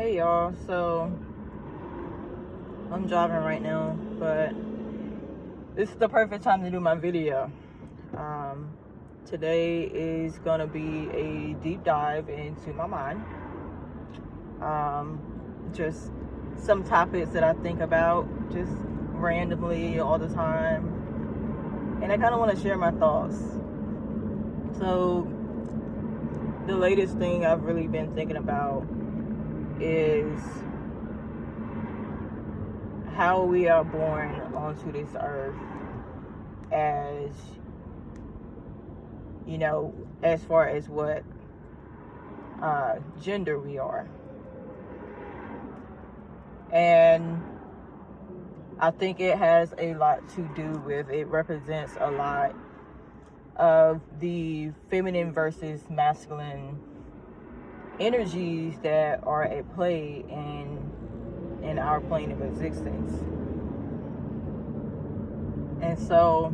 Hey y'all, so I'm driving right now, but this is the perfect time to do my video. Today is gonna be a deep dive into my mind. Just some topics that I think about just randomly all the time, and I kind of want to share my thoughts. So the latest thing I've really been thinking about is how we are born onto this earth, as you know, as far as what gender we are. And I think it has a lot to do with, it represents a lot of the feminine versus masculine energies that are at play in our plane of existence. And so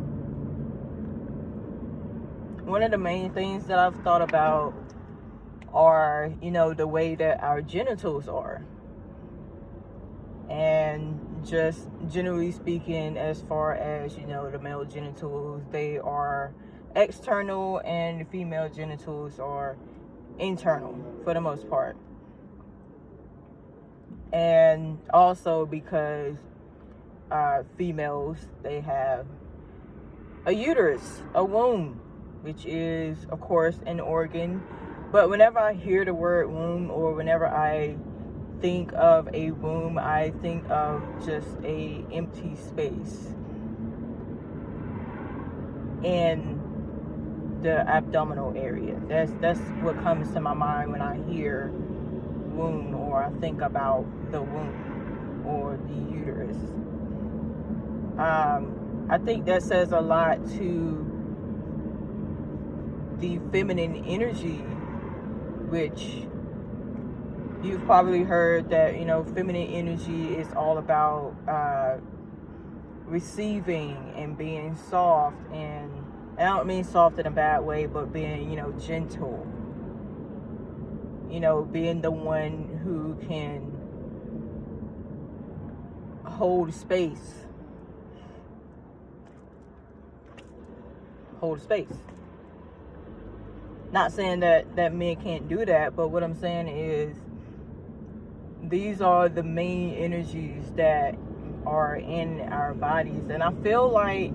one of the main things that I've thought about are, the way that our genitals are. And just generally speaking, as far as, the male genitals, they are external and the female genitals are internal for the most part. And also because females, they have a uterus, a womb, which is, of course, an organ. But whenever I hear the word womb, or whenever I think of a womb, I think of just a empty space in the abdominal area. That's what comes to my mind when I hear womb, or I think about the womb or the uterus. I think that says a lot to the feminine energy, which you've probably heard that, feminine energy is all about receiving and being soft. And I don't mean soft in a bad way, but being, gentle. Being the one who can hold space. Hold space. Not saying that men can't do that, but what I'm saying is these are the main energies that are in our bodies. And I feel like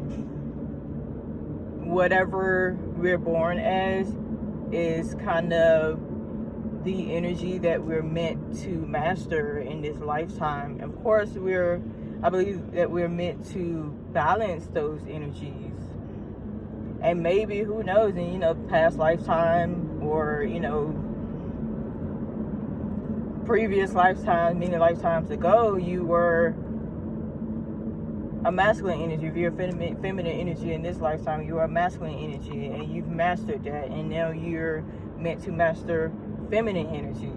whatever we're born as is kind of the energy that we're meant to master in this lifetime. Of course, I believe that we're meant to balance those energies. And maybe, who knows, in, past lifetime, or, previous lifetimes, many lifetimes ago, you were a masculine energy. If you're a feminine energy in this lifetime, you are a masculine energy, and you've mastered that. And now you're meant to master feminine energy.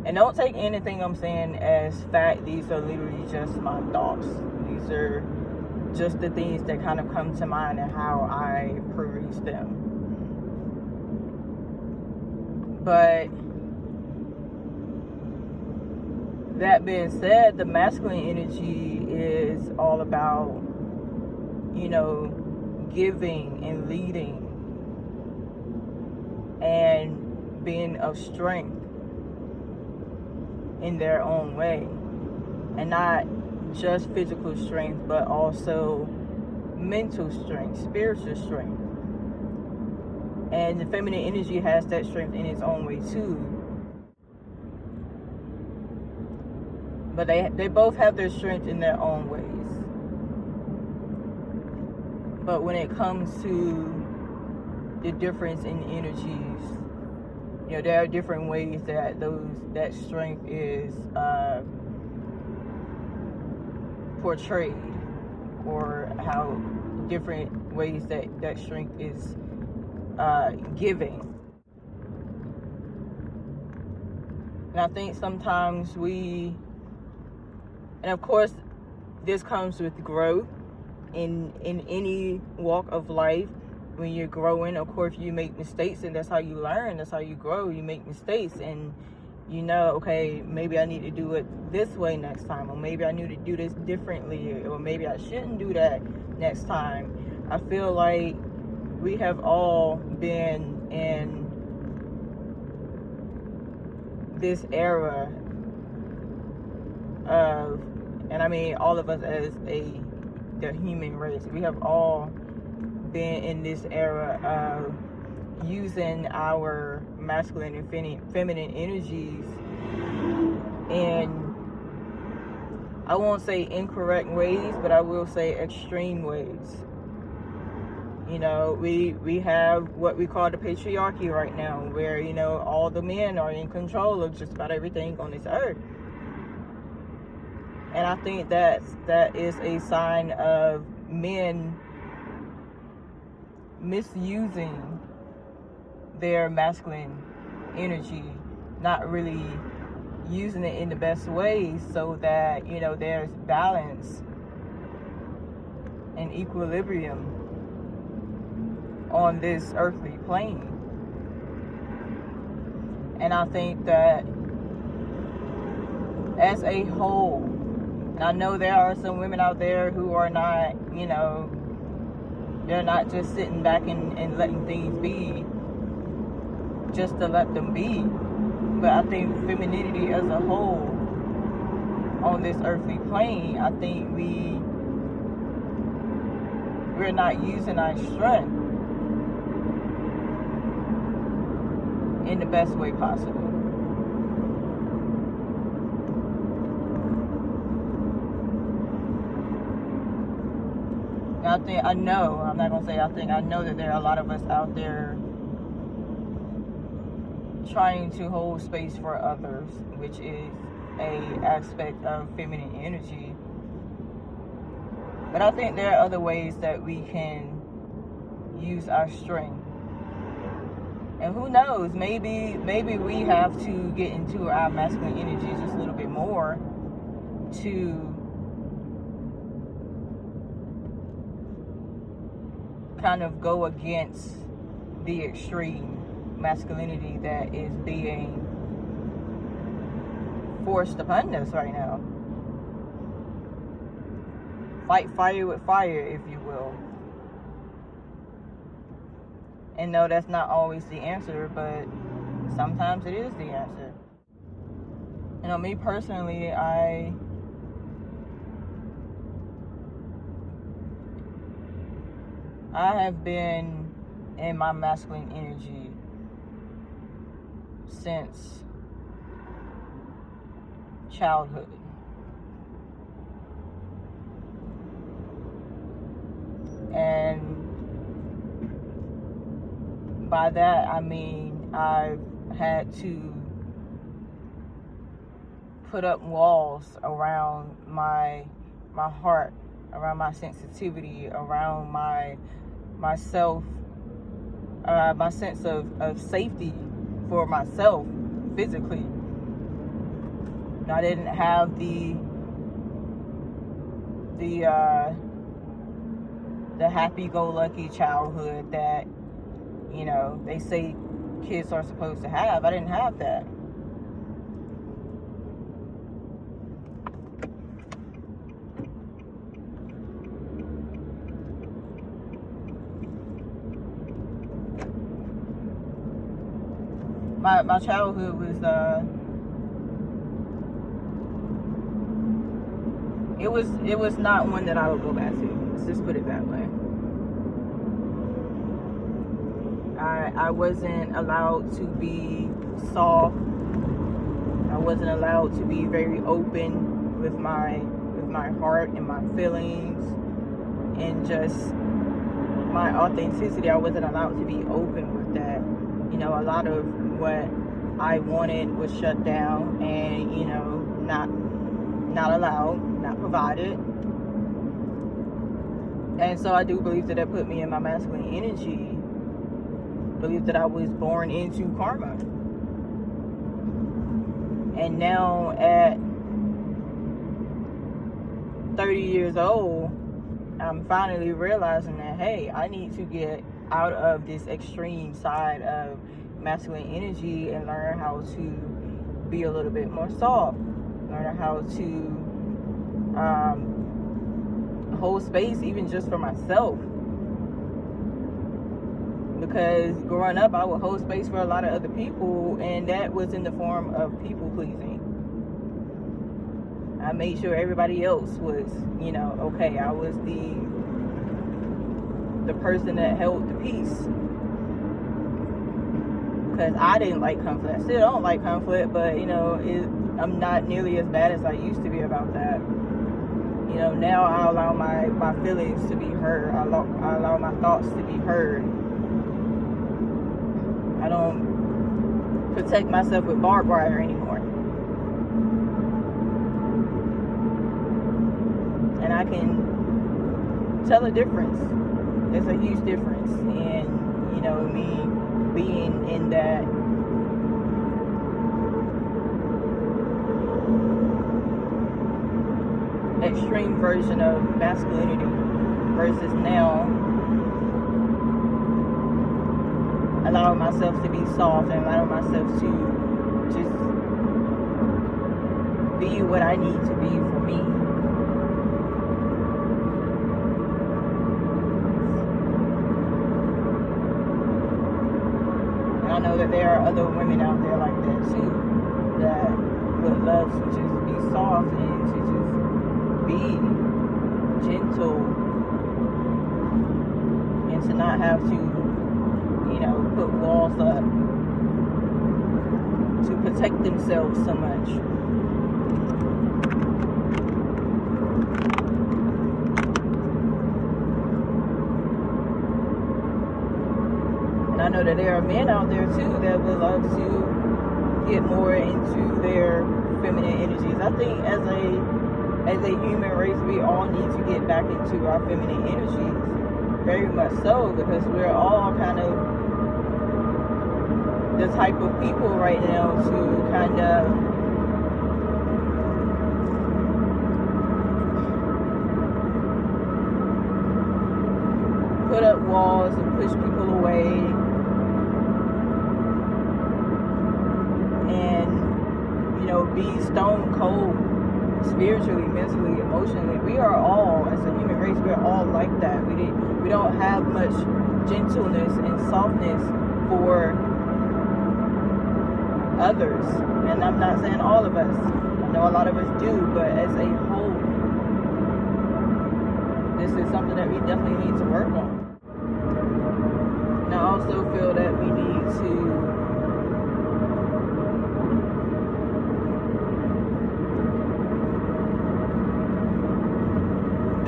And don't take anything I'm saying as fact. These are literally just my thoughts. These are just the things that kind of come to mind and how I peruse them. But that being said, the masculine energy is all about, giving and leading and being of strength in their own way. And not just physical strength, but also mental strength, spiritual strength. And the feminine energy has that strength in its own way too. But they both have their strength in their own ways. But when it comes to the difference in energies, there are different ways that strength is portrayed, or how different ways that strength is giving. And I think sometimes and of course this comes with growth in any walk of life. When you're growing, of course you make mistakes, and that's how you learn, that's how you grow. You make mistakes, and you know, okay, maybe I need to do it this way next time, or maybe I need to do this differently, or maybe I shouldn't do that next time. I feel like we have all been in this era of, and I mean all of us as the human race, we have all been in this era of using our masculine and feminine energies in, I won't say incorrect ways, but I will say extreme ways. You know, we have what we call the patriarchy right now, where, you know, all the men are in control of just about everything on this earth. And I think that is a sign of men misusing their masculine energy, not really using it in the best way, so that, you know, there's balance and equilibrium on this earthly plane. And I think that as a whole, and I know there are some women out there who are not, you know, they're not just sitting back and letting things be just to let them be. But I think femininity as a whole on this earthly plane, I think we're not using our strength in the best way possible. And I know that there are a lot of us out there trying to hold space for others, which is a aspect of feminine energy. But I think there are other ways that we can use our strength. And who knows, maybe we have to get into our masculine energy just a little bit more to kind of go against the extreme masculinity that is being forced upon us right now. Fight fire with fire, if you will. And no, that's not always the answer, but sometimes it is the answer. You know, me personally, I have been in my masculine energy since childhood. And by that, I mean I've had to put up walls around my heart, around my sensitivity, around my self, my sense of safety for myself physically. I didn't have the happy-go-lucky childhood that, you know, they say kids are supposed to have. I didn't have that. My childhood was it was not one that I would go back to. Let's just put it that way. I wasn't allowed to be soft. I wasn't allowed to be very open with my heart and my feelings and just my authenticity. I wasn't allowed to be open with that. You know, a lot of what I wanted was shut down and, you know, not allowed, not provided. And so I do believe that put me in my masculine energy. I believe that I was born into karma. And now at 30 years old, I'm finally realizing that, hey, I need to get out of this extreme side of masculine energy and learn how to be a little bit more soft, learn how to hold space even just for myself. Because growing up, I would hold space for a lot of other people, and that was in the form of people pleasing. I made sure everybody else was, okay. I was the person that held the peace. Because I didn't like conflict. I still don't like conflict, but I'm not nearly as bad as I used to be about that. Now I allow my feelings to be heard. I allow my thoughts to be heard. I don't protect myself with barbed wire anymore. And I can tell a difference. There's a huge difference in, me being in that extreme version of masculinity versus now allowing myself to be soft and allowing myself to just be what I need to be for me. And I know that there are other women out there like that too, that would love to just be soft and to just be gentle and to not have to put walls up to protect themselves so much. And I know that there are men out there too that would love to get more into their feminine energies. I think as a human race, we all need to get back into our feminine energies, very much so, because we're all kind of the type of people right now to kind of put up walls and push people away and be stone cold spiritually, mentally, emotionally. We are all, as a human race, we're all like that. We don't have much gentleness and softness for others, and I'm not saying all of us. I know a lot of us do, but as a whole, this is something that we definitely need to work on. And I also feel that we need to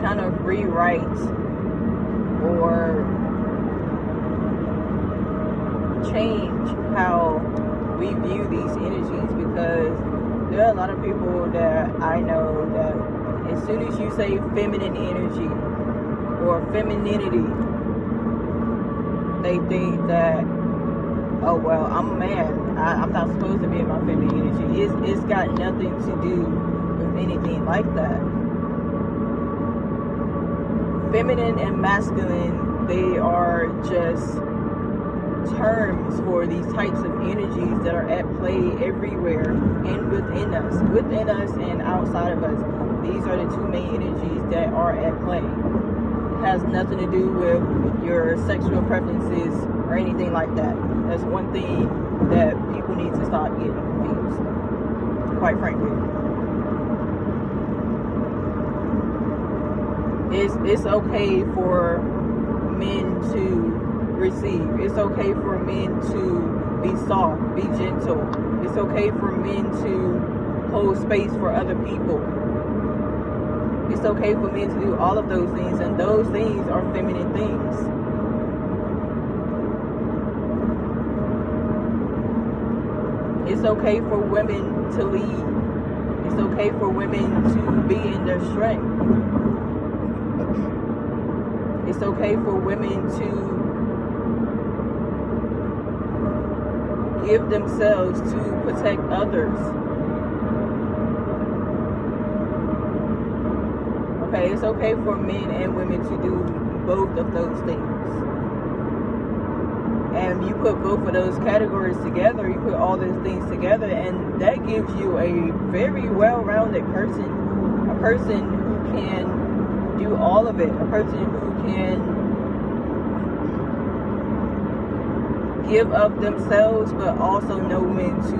kind of rewrite or change how we view these energies, because there are a lot of people that I know that as soon as you say feminine energy or femininity, they think that, oh well, I'm a man, I'm not supposed to be in my feminine energy. It's got nothing to do with anything like that. Feminine and masculine, they are just terms for these types of energies that are at play everywhere and within us and outside of us. These are the two main energies that are at play. It has nothing to do with your sexual preferences or anything like that. That's one thing that people need to stop getting confused, quite frankly. It's okay for men to receive. It's okay for men to be soft, be gentle. It's okay for men to hold space for other people. It's okay for men to do all of those things, and those things are feminine things. It's okay for women to lead. It's okay for women to be in their strength. It's okay for women to give themselves to protect others. Okay, it's okay for men and women to do both of those things. And And you put both of those categories together, you put all those things together, and that gives you a very well-rounded person. A person who can do all of it. A person who can give of themselves, but also know when to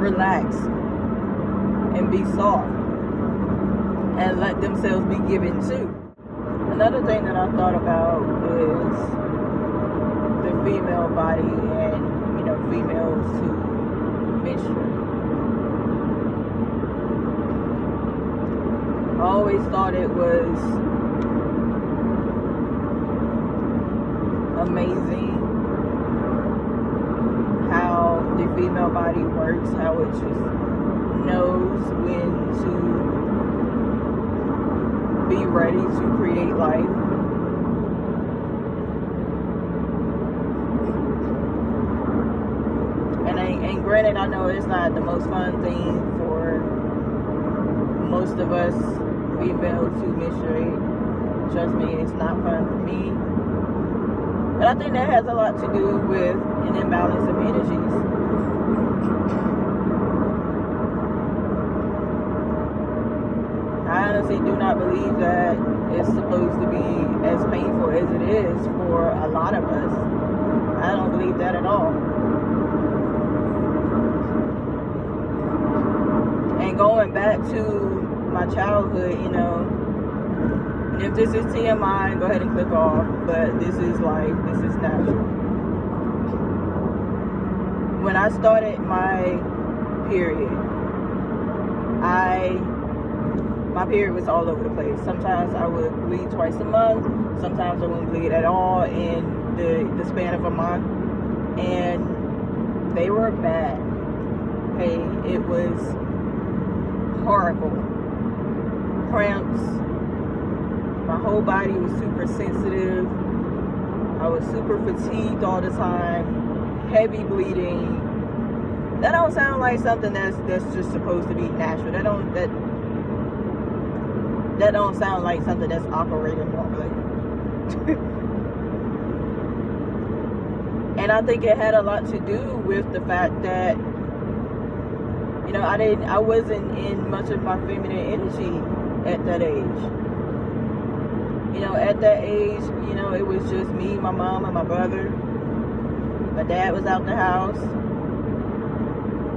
relax and be soft and let themselves be given to. Another thing that I thought about is the female body and, you know, females who menstruate. I always thought it was amazing how the female body works, how it just knows when to be ready to create life. And granted, I know it's not the most fun thing for most of us females to menstruate. Trust me, it's not fun for me. But I think that has a lot to do with an imbalance of energies. I honestly do not believe that it's supposed to be as painful as it is for a lot of us. I don't believe that at all. And going back to my childhood, you know, and if this is TMI, go ahead and click off, but this is life, this is natural. When I started my period, my period was all over the place. Sometimes I would bleed twice a month, sometimes I wouldn't bleed at all in the span of a month, and they were bad. Okay, it was horrible. Cramps. My whole body was super sensitive. I was super fatigued all the time. Heavy bleeding. That don't sound like something that's just supposed to be natural. That don't sound like something that's operating normally. And I think it had a lot to do with the fact that, you know, I wasn't in much of my feminine energy at that age. You know, at that age, you know, it was just me, my mom, and my brother. My dad was out the house.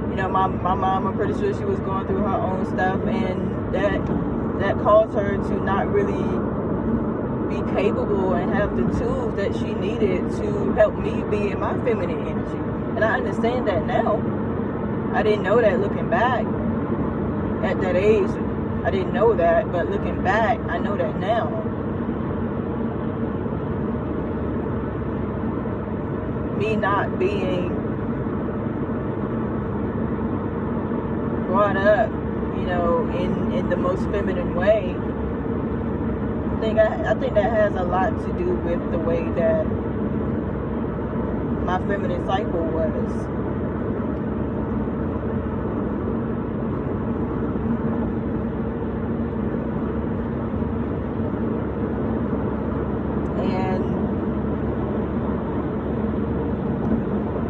You know, my mom, I'm pretty sure she was going through her own stuff, and that caused her to not really be capable and have the tools that she needed to help me be in my feminine energy. And I understand that now. I didn't know that looking back. At that age, I didn't know that, but looking back, I know that now. Me not being brought up, you know, in the most feminine way, I think that has a lot to do with the way that my feminine cycle was.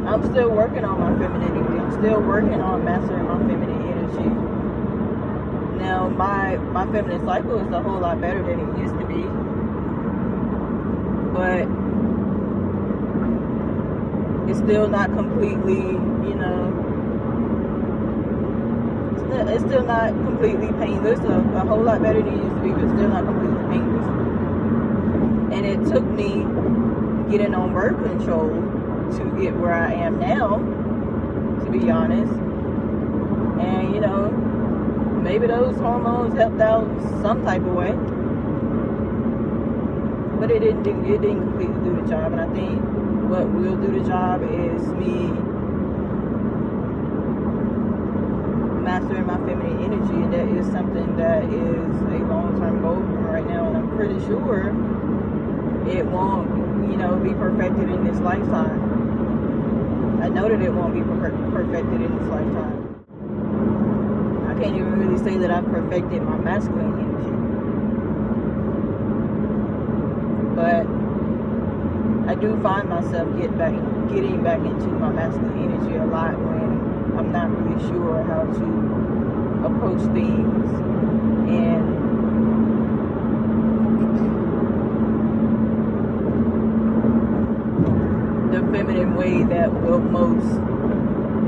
I'm still working on my femininity. I'm still working on mastering my feminine energy. Now, my feminine cycle is a whole lot better than it used to be. But it's still not completely, you know, it's still not completely painless. A whole lot better than it used to be, but still not completely painless. And it took me getting on birth control to get where I am now, to be honest. And, you know, maybe those hormones helped out some type of way, but it didn't completely do the job. And I think what will do the job is me mastering my feminine energy, and that is something that is a long-term goal for me right now, and I'm pretty sure it won't, you know, be perfected in this lifetime. I know that it won't be perfected in this lifetime. I can't even really say that I've perfected my masculine energy. But I do find myself getting back into my masculine energy a lot when I'm not really sure how to approach things and the feminine way that will most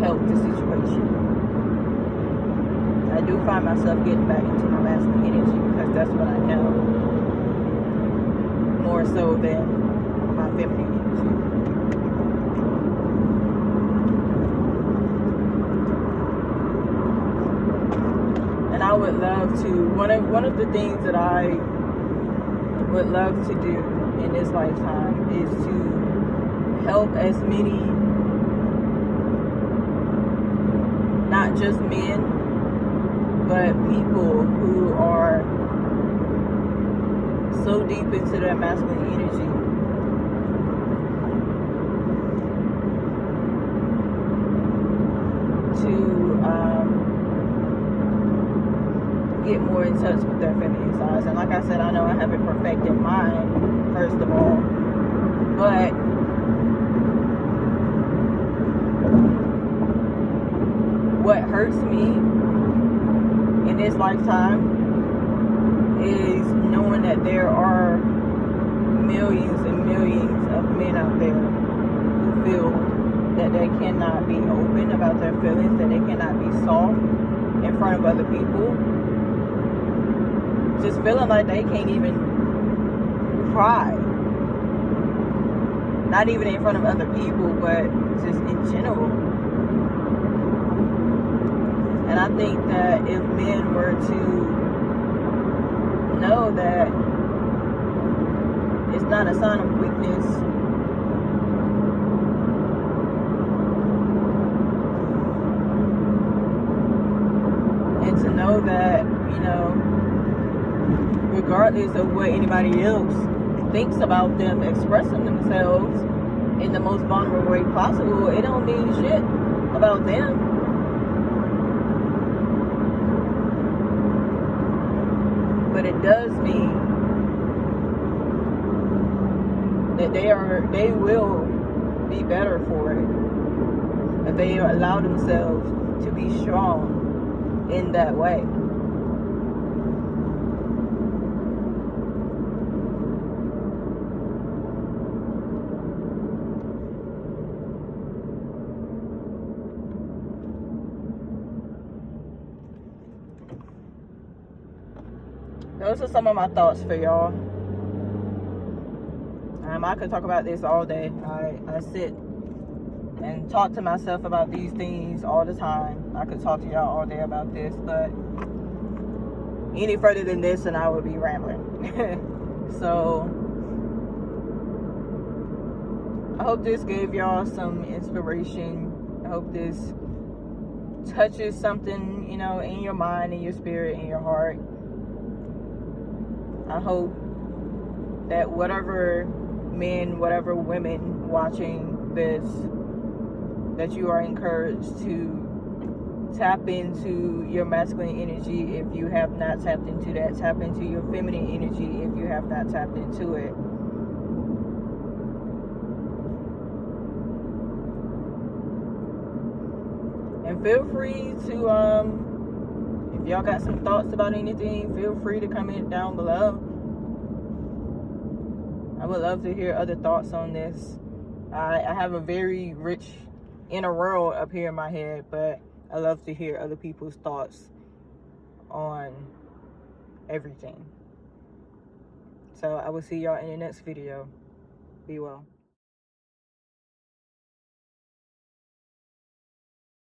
help the situation. I do find myself getting back into my masculine energy because that's what I know, more so than my feminine energy. And I would love to, one of the things that I would love to do in this lifetime is to help as many, not just men, but people who are so deep into their masculine energy to get more in touch with their feminine sides. And like I said, I know I haven't perfected mine, first of all, but what hurts me in this lifetime is knowing that there are millions and millions of men out there who feel that they cannot be open about their feelings, that they cannot be soft in front of other people, just feeling like they can't even cry, not even in front of other people, but just in general. And I think that if men were to know that it's not a sign of weakness and to know that, you know, regardless of what anybody else thinks about them expressing themselves in the most vulnerable way possible, it don't mean shit about them. But it does mean that they will be better for it if they allow themselves to be strong in that way. Those are some of my thoughts for y'all. I could talk about this all day. I sit and talk to myself about these things all the time. I could talk to y'all all day about this, but any further than this and I would be rambling. So I hope this gave y'all some inspiration. I hope this touches something, you know, in your mind, in your spirit, in your heart. I hope that whatever men, whatever women watching this, that you are encouraged to tap into your masculine energy if you have not tapped into that. Tap into your feminine energy if you have not tapped into it. And feel free to, if y'all got some thoughts about anything, feel free to comment down below. I would love to hear other thoughts on this. I have a very rich inner world up here in my head, but I love to hear other people's thoughts on everything. So I will see y'all in the next video. Be well.